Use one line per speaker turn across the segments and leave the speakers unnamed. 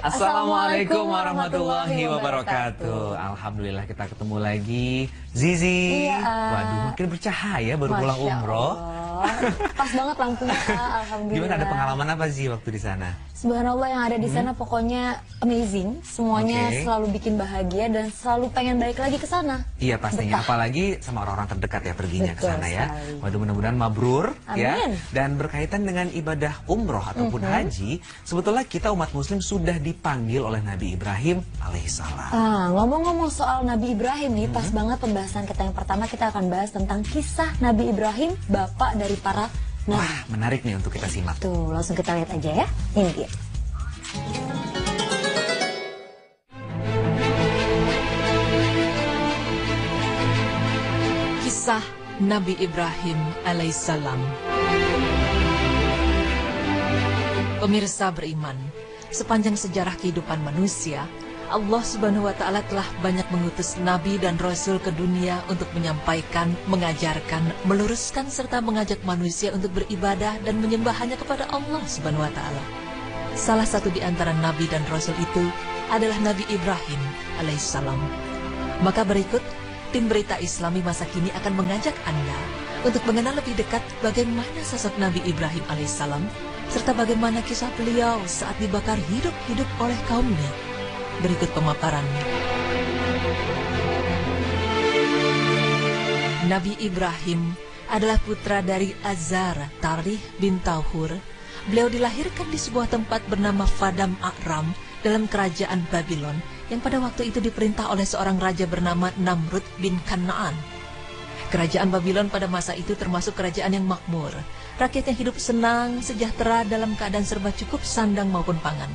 Assalamualaikum warahmatullahi wabarakatuh. Alhamdulillah kita ketemu lagi. Zizi,
iya,
waduh makin bercahaya baru pulang umroh.
Pas banget lampunya, alhamdulillah.
Gimana, ada pengalaman apa sih waktu di sana?
Subhanallah, yang ada di sana pokoknya amazing. Semuanya selalu bikin bahagia dan selalu pengen balik lagi ke sana.
Iya pastinya, apalagi sama orang-orang terdekat ya perginya ke sana ya. Waduh, mudah-mudahan mabrur.
Amin.
Ya. Dan berkaitan dengan ibadah umroh ataupun haji, sebetulnya kita umat muslim sudah dipanggil oleh Nabi Ibrahim alaihissalam.
Ngomong-ngomong soal Nabi Ibrahim nih, pas banget pembahasan kita yang pertama. Kita akan bahas tentang kisah Nabi Ibrahim, bapak dari para nabi.
Wah, menarik nih untuk kita simak.
Tuh, langsung kita lihat aja ya. Ini dia.
Kisah Nabi Ibrahim alaihissalam. Pemirsa beriman, sepanjang sejarah kehidupan manusia, Allah Subhanahu wa Ta'ala telah banyak mengutus nabi dan rasul ke dunia untuk menyampaikan, mengajarkan, meluruskan serta mengajak manusia untuk beribadah dan menyembah hanya kepada Allah Subhanahu wa Ta'ala. Salah satu di antara nabi dan rasul itu adalah Nabi Ibrahim alaihissalam. Maka berikut tim Berita Islami masa kini akan mengajak Anda untuk mengenal lebih dekat bagaimana sosok Nabi Ibrahim alaihissalam serta bagaimana kisah beliau saat dibakar hidup-hidup oleh kaumnya. Berikut pemaparannya. Nabi Ibrahim adalah putra dari Azar Tarih bin Tauhur. Beliau dilahirkan di sebuah tempat bernama Fadam Akram dalam kerajaan Babylon yang pada waktu itu diperintah oleh seorang raja bernama Namrud bin Kanaan. Kerajaan Babylon pada masa itu termasuk kerajaan yang makmur. Rakyatnya hidup senang, sejahtera dalam keadaan serba cukup sandang maupun pangan.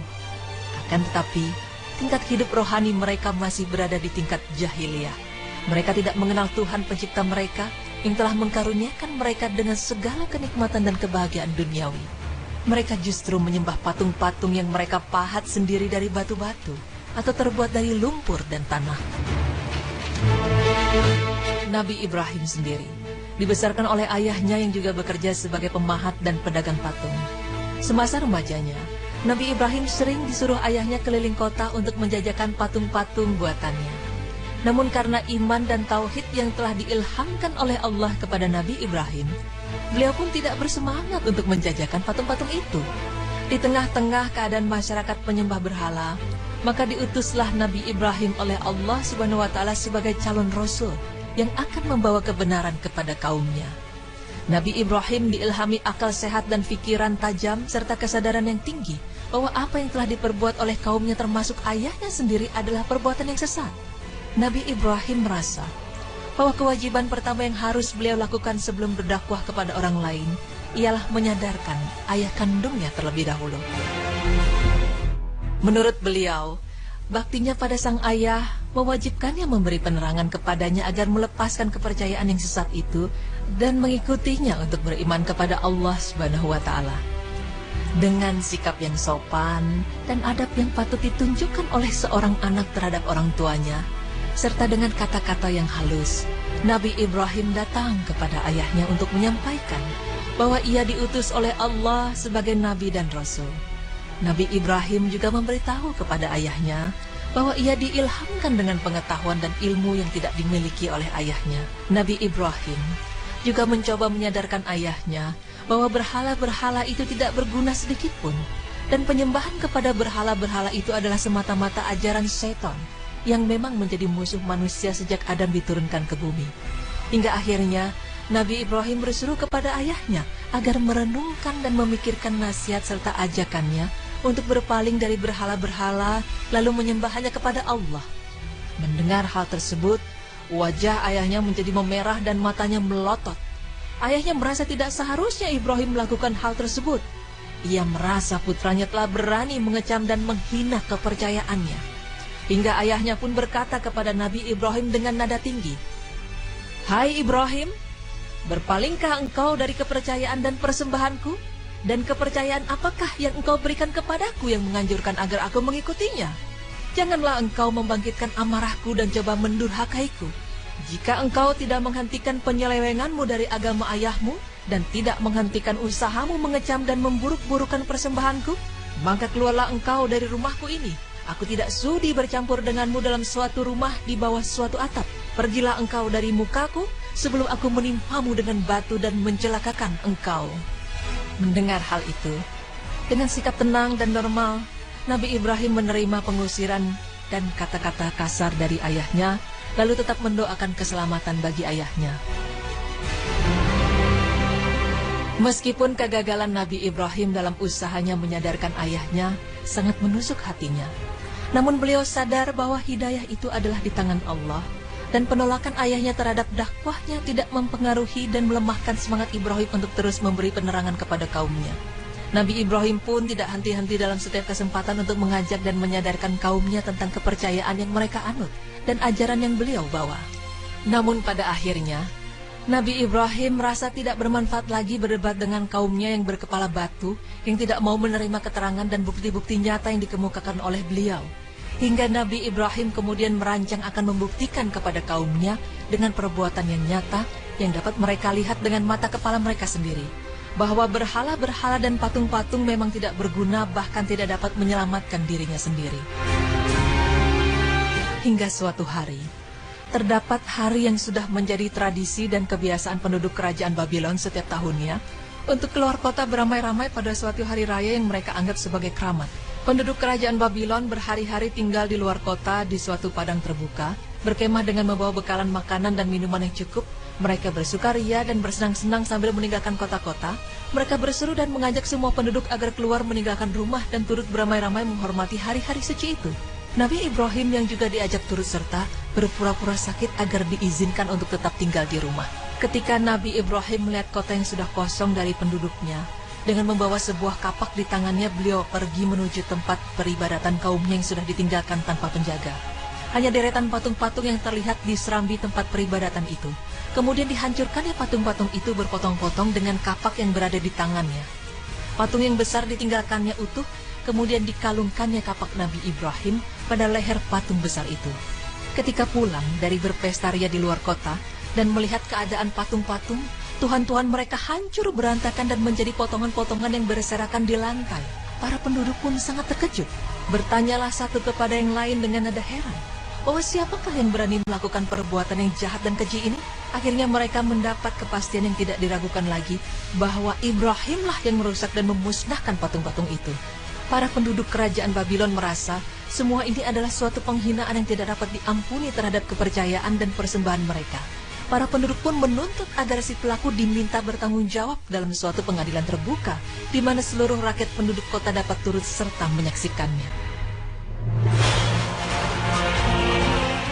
Akan tetapi, tingkat hidup rohani mereka masih berada di tingkat jahiliyah. Mereka tidak mengenal Tuhan pencipta mereka yang telah mengkaruniakan mereka dengan segala kenikmatan dan kebahagiaan duniawi. Mereka justru menyembah patung-patung yang mereka pahat sendiri dari batu-batu atau terbuat dari lumpur dan tanah. Nabi Ibrahim sendiri dibesarkan oleh ayahnya yang juga bekerja sebagai pemahat dan pedagang patung. Semasa remajanya, Nabi Ibrahim sering disuruh ayahnya keliling kota untuk menjajakan patung-patung buatannya. Namun karena iman dan tauhid yang telah diilhamkan oleh Allah kepada Nabi Ibrahim, beliau pun tidak bersemangat untuk menjajakan patung-patung itu. Di tengah-tengah keadaan masyarakat penyembah berhala, maka diutuslah Nabi Ibrahim oleh Allah Subhanahu wa Ta'ala sebagai calon rasul yang akan membawa kebenaran kepada kaumnya. Nabi Ibrahim diilhami akal sehat dan pikiran tajam serta kesadaran yang tinggi bahwa apa yang telah diperbuat oleh kaumnya termasuk ayahnya sendiri adalah perbuatan yang sesat. Nabi Ibrahim merasa bahwa kewajiban pertama yang harus beliau lakukan sebelum berdakwah kepada orang lain ialah menyadarkan ayah kandungnya terlebih dahulu. Menurut beliau, baktinya pada sang ayah mewajibkannya memberi penerangan kepadanya agar melepaskan kepercayaan yang sesat itu dan mengikutinya untuk beriman kepada Allah Subhanahu wa Ta'ala. Dengan sikap yang sopan dan adab yang patut ditunjukkan oleh seorang anak terhadap orang tuanya, serta dengan kata-kata yang halus, Nabi Ibrahim datang kepada ayahnya untuk menyampaikan bahwa ia diutus oleh Allah sebagai nabi dan rasul. Nabi Ibrahim juga memberitahu kepada ayahnya bahwa ia diilhamkan dengan pengetahuan dan ilmu yang tidak dimiliki oleh ayahnya. Nabi Ibrahim juga mencoba menyadarkan ayahnya bahwa berhala-berhala itu tidak berguna sedikitpun, dan penyembahan kepada berhala-berhala itu adalah semata-mata ajaran setan yang memang menjadi musuh manusia sejak Adam diturunkan ke bumi. Hingga akhirnya Nabi Ibrahim berseru kepada ayahnya agar merenungkan dan memikirkan nasihat serta ajakannya untuk berpaling dari berhala-berhala lalu menyembah hanya kepada Allah. Mendengar hal tersebut, wajah ayahnya menjadi memerah dan matanya melotot. Ayahnya merasa tidak seharusnya Ibrahim melakukan hal tersebut. Ia merasa putranya telah berani mengecam dan menghina kepercayaannya. Hingga ayahnya pun berkata kepada Nabi Ibrahim dengan nada tinggi, "Hai Ibrahim, berpalingkah engkau dari kepercayaan dan persembahanku? Dan kepercayaan apakah yang engkau berikan kepadaku yang menganjurkan agar aku mengikutinya? Janganlah engkau membangkitkan amarahku dan coba mendurhakaiku. Jika engkau tidak menghentikan penyelewenganmu dari agama ayahmu dan tidak menghentikan usahamu mengecam dan memburuk-burukan persembahanku, maka keluarlah engkau dari rumahku ini. Aku tidak sudi bercampur denganmu dalam suatu rumah di bawah suatu atap. Pergilah engkau dari mukaku sebelum aku menimpamu dengan batu dan mencelakakan engkau." Mendengar hal itu, dengan sikap tenang dan normal, Nabi Ibrahim menerima pengusiran dan kata-kata kasar dari ayahnya, lalu tetap mendoakan keselamatan bagi ayahnya. Meskipun kegagalan Nabi Ibrahim dalam usahanya menyadarkan ayahnya sangat menusuk hatinya, namun beliau sadar bahwa hidayah itu adalah di tangan Allah, dan penolakan ayahnya terhadap dakwahnya tidak mempengaruhi dan melemahkan semangat Ibrahim untuk terus memberi penerangan kepada kaumnya. Nabi Ibrahim pun tidak henti-henti dalam setiap kesempatan untuk mengajak dan menyadarkan kaumnya tentang kepercayaan yang mereka anut dan ajaran yang beliau bawa. Namun pada akhirnya, Nabi Ibrahim merasa tidak bermanfaat lagi berdebat dengan kaumnya yang berkepala batu, yang tidak mau menerima keterangan dan bukti-bukti nyata yang dikemukakan oleh beliau. Hingga Nabi Ibrahim kemudian merancang akan membuktikan kepada kaumnya dengan perbuatan yang nyata yang dapat mereka lihat dengan mata kepala mereka sendiri, bahwa berhala-berhala dan patung-patung memang tidak berguna, bahkan tidak dapat menyelamatkan dirinya sendiri. Hingga suatu hari, terdapat hari yang sudah menjadi tradisi dan kebiasaan penduduk kerajaan Babylon setiap tahunnya untuk keluar kota beramai-ramai pada suatu hari raya yang mereka anggap sebagai keramat. Penduduk kerajaan Babylon berhari-hari tinggal di luar kota di suatu padang terbuka, berkemah dengan membawa bekalan makanan dan minuman yang cukup. Mereka bersukaria dan bersenang-senang sambil meninggalkan kota-kota. Mereka berseru dan mengajak semua penduduk agar keluar meninggalkan rumah dan turut beramai-ramai menghormati hari-hari suci itu. Nabi Ibrahim yang juga diajak turut serta berpura-pura sakit agar diizinkan untuk tetap tinggal di rumah. Ketika Nabi Ibrahim melihat kota yang sudah kosong dari penduduknya, dengan membawa sebuah kapak di tangannya, beliau pergi menuju tempat peribadatan kaumnya yang sudah ditinggalkan tanpa penjaga. Hanya deretan patung-patung yang terlihat di serambi tempat peribadatan itu. Kemudian dihancurkannya patung-patung itu berpotong-potong dengan kapak yang berada di tangannya. Patung yang besar ditinggalkannya utuh, kemudian dikalungkannya kapak Nabi Ibrahim pada leher patung besar itu. Ketika pulang dari berpesta ria di luar kota dan melihat keadaan patung-patung, tuhan-tuhan mereka hancur berantakan dan menjadi potongan-potongan yang berserakan di lantai. Para penduduk pun sangat terkejut. Bertanyalah satu kepada yang lain dengan nada heran, bahwa siapakah yang berani melakukan perbuatan yang jahat dan keji ini? Akhirnya mereka mendapat kepastian yang tidak diragukan lagi, bahwa Ibrahimlah yang merusak dan memusnahkan patung-patung itu. Para penduduk kerajaan Babylon merasa semua ini adalah suatu penghinaan yang tidak dapat diampuni terhadap kepercayaan dan persembahan mereka. Para penduduk pun menuntut agar si pelaku diminta bertanggung jawab dalam suatu pengadilan terbuka, di mana seluruh rakyat penduduk kota dapat turut serta menyaksikannya.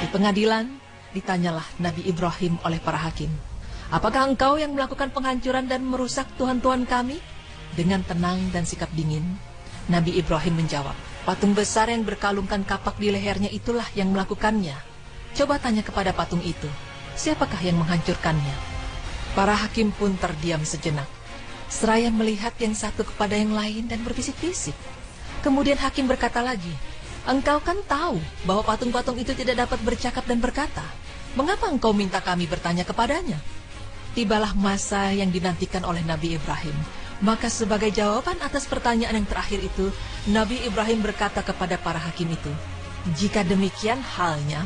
Di pengadilan, ditanyalah Nabi Ibrahim oleh para hakim, "Apakah engkau yang melakukan penghancuran dan merusak tuhan-tuhan kami?" Dengan tenang dan sikap dingin, Nabi Ibrahim menjawab, "Patung besar yang berkalungkan kapak di lehernya itulah yang melakukannya. Coba tanya kepada patung itu, siapakah yang menghancurkannya?" Para hakim pun terdiam sejenak, seraya melihat yang satu kepada yang lain dan berbisik-bisik. Kemudian hakim berkata lagi, "Engkau kan tahu bahwa patung-patung itu tidak dapat bercakap dan berkata. Mengapa engkau minta kami bertanya kepadanya?" Tibalah masa yang dinantikan oleh Nabi Ibrahim. Maka sebagai jawaban atas pertanyaan yang terakhir itu, Nabi Ibrahim berkata kepada para hakim itu, "Jika demikian halnya,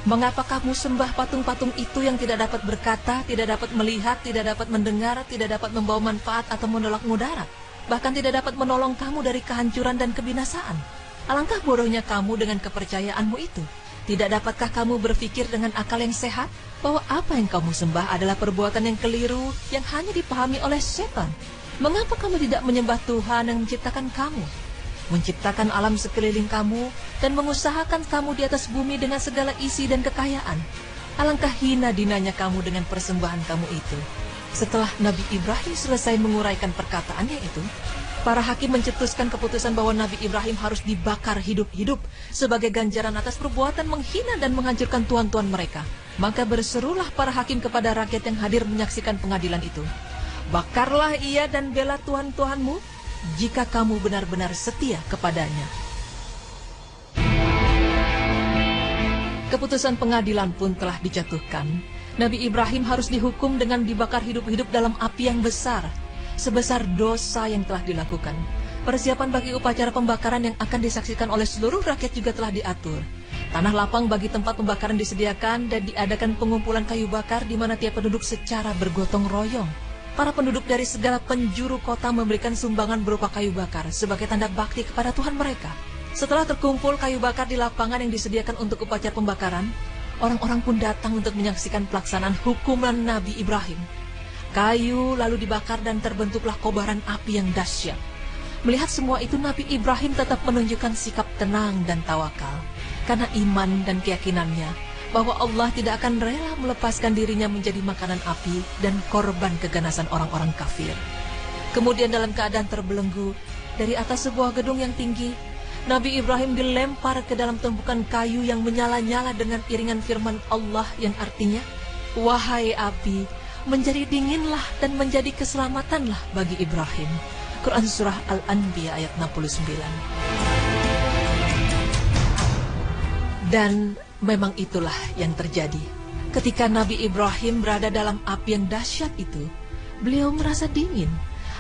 mengapa kamu sembah patung-patung itu yang tidak dapat berkata, tidak dapat melihat, tidak dapat mendengar, tidak dapat membawa manfaat atau menolak mudarat, bahkan tidak dapat menolong kamu dari kehancuran dan kebinasaan? Alangkah bodohnya kamu dengan kepercayaanmu itu. Tidak dapatkah kamu berpikir dengan akal yang sehat bahwa apa yang kamu sembah adalah perbuatan yang keliru yang hanya dipahami oleh setan? Mengapa kamu tidak menyembah Tuhan yang menciptakan kamu, menciptakan alam sekeliling kamu, dan mengusahakan kamu di atas bumi dengan segala isi dan kekayaan? Alangkah hina dinanya kamu dengan persembahan kamu itu." Setelah Nabi Ibrahim selesai menguraikan perkataannya itu, para hakim mencetuskan keputusan bahwa Nabi Ibrahim harus dibakar hidup-hidup sebagai ganjaran atas perbuatan menghina dan menghancurkan tuhan-tuhan mereka. Maka berserulah para hakim kepada rakyat yang hadir menyaksikan pengadilan itu, "Bakarlah ia dan bela tuhan-tuhanmu jika kamu benar-benar setia kepadanya." Keputusan pengadilan pun telah dijatuhkan. Nabi Ibrahim harus dihukum dengan dibakar hidup-hidup dalam api yang besar, sebesar dosa yang telah dilakukan. Persiapan bagi upacara pembakaran yang akan disaksikan oleh seluruh rakyat juga telah diatur. Tanah lapang bagi tempat pembakaran disediakan dan diadakan pengumpulan kayu bakar di mana tiap penduduk secara bergotong royong. Para penduduk dari segala penjuru kota memberikan sumbangan berupa kayu bakar sebagai tanda bakti kepada Tuhan mereka. Setelah terkumpul kayu bakar di lapangan yang disediakan untuk upacara pembakaran, orang-orang pun datang untuk menyaksikan pelaksanaan hukuman Nabi Ibrahim. Kayu lalu dibakar dan terbentuklah kobaran api yang dahsyat. Melihat semua itu, Nabi Ibrahim tetap menunjukkan sikap tenang dan tawakal. Karena iman dan keyakinannya bahwa Allah tidak akan rela melepaskan dirinya menjadi makanan api dan korban keganasan orang-orang kafir. Kemudian dalam keadaan terbelenggu, dari atas sebuah gedung yang tinggi, Nabi Ibrahim dilempar ke dalam tumpukan kayu yang menyala-nyala dengan iringan firman Allah yang artinya, "Wahai api, menjadi dinginlah dan menjadi keselamatanlah bagi Ibrahim." Quran Surah Al-Anbiya ayat 69. Dan memang itulah yang terjadi. Ketika Nabi Ibrahim berada dalam api yang dahsyat itu, beliau merasa dingin.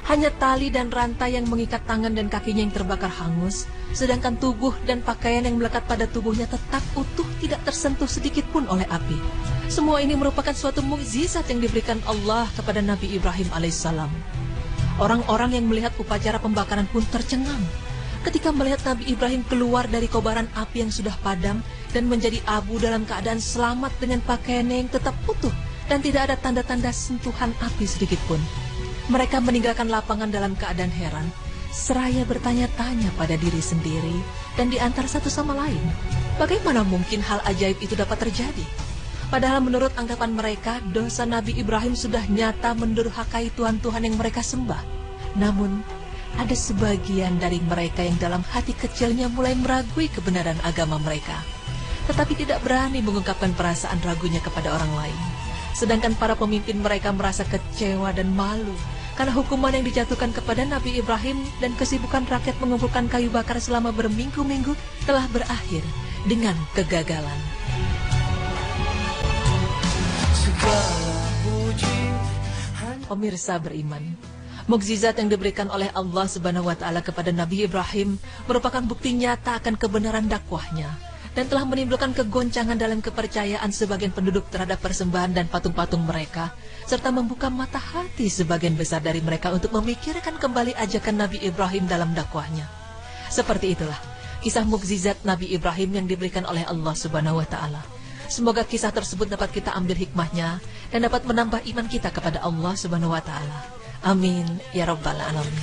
Hanya tali dan rantai yang mengikat tangan dan kakinya yang terbakar hangus, sedangkan tubuh dan pakaian yang melekat pada tubuhnya tetap utuh, tidak tersentuh sedikit pun oleh api. Semua ini merupakan suatu mukjizat yang diberikan Allah kepada Nabi Ibrahim alaihissalam. Orang-orang yang melihat upacara pembakaran pun tercengang ketika melihat Nabi Ibrahim keluar dari kobaran api yang sudah padam dan menjadi abu dalam keadaan selamat dengan pakaiannya yang tetap utuh dan tidak ada tanda-tanda sentuhan api sedikit pun. Mereka meninggalkan lapangan dalam keadaan heran, seraya bertanya-tanya pada diri sendiri dan diantar satu sama lain. Bagaimana mungkin hal ajaib itu dapat terjadi? Padahal menurut anggapan mereka, dosa Nabi Ibrahim sudah nyata mendurhakai Tuhan-Tuhan yang mereka sembah. Namun, ada sebagian dari mereka yang dalam hati kecilnya mulai meragui kebenaran agama mereka, tetapi tidak berani mengungkapkan perasaan ragunya kepada orang lain. Sedangkan para pemimpin mereka merasa kecewa dan malu karena hukuman yang dijatuhkan kepada Nabi Ibrahim dan kesibukan rakyat mengumpulkan kayu bakar selama berminggu-minggu telah berakhir dengan kegagalan. Pemirsa beriman, mukjizat yang diberikan oleh Allah Subhanahu wa Ta'ala kepada Nabi Ibrahim merupakan bukti nyata akan kebenaran dakwahnya dan telah menimbulkan kegoncangan dalam kepercayaan sebagian penduduk terhadap persembahan dan patung-patung mereka, serta membuka mata hati sebagian besar dari mereka untuk memikirkan kembali ajakan Nabi Ibrahim dalam dakwahnya. Seperti itulah kisah mukjizat Nabi Ibrahim yang diberikan oleh Allah Subhanahu wa Ta'ala. Semoga kisah tersebut dapat kita ambil hikmahnya dan dapat menambah iman kita kepada Allah Subhanahu wa Ta'ala. Amin ya rabbal alamin.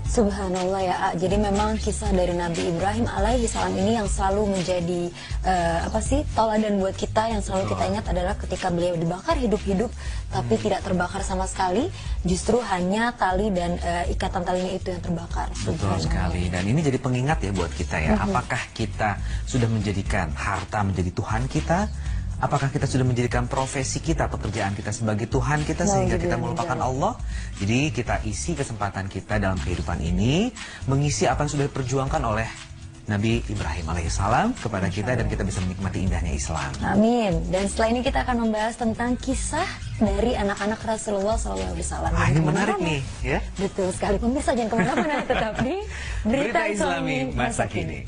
Subhanallah ya, jadi memang kisah dari Nabi Ibrahim alaihissalam ini yang selalu menjadi tauladan buat kita, yang selalu kita ingat adalah ketika beliau dibakar hidup-hidup tapi tidak terbakar sama sekali, justru hanya tali dan ikatan talinya itu yang terbakar.
Betul sekali, dan ini jadi pengingat ya buat kita ya. Apakah kita sudah menjadikan harta menjadi Tuhan kita? Apakah kita sudah menjadikan profesi kita, pekerjaan kita sebagai Tuhan kita sehingga kita melupakan Allah? Jadi kita isi kesempatan kita dalam kehidupan ini mengisi apa yang sudah diperjuangkan oleh Nabi Ibrahim alaihissalam kepada kita dan kita bisa menikmati indahnya Islam.
Amin. Dan setelah ini kita akan membahas tentang kisah dari anak-anak Rasulullah SAW.
Ini menarik nih, ya?
Betul sekali. Pemirsa jangan kemana-mana, tetap di Berita Islami Masa Kini.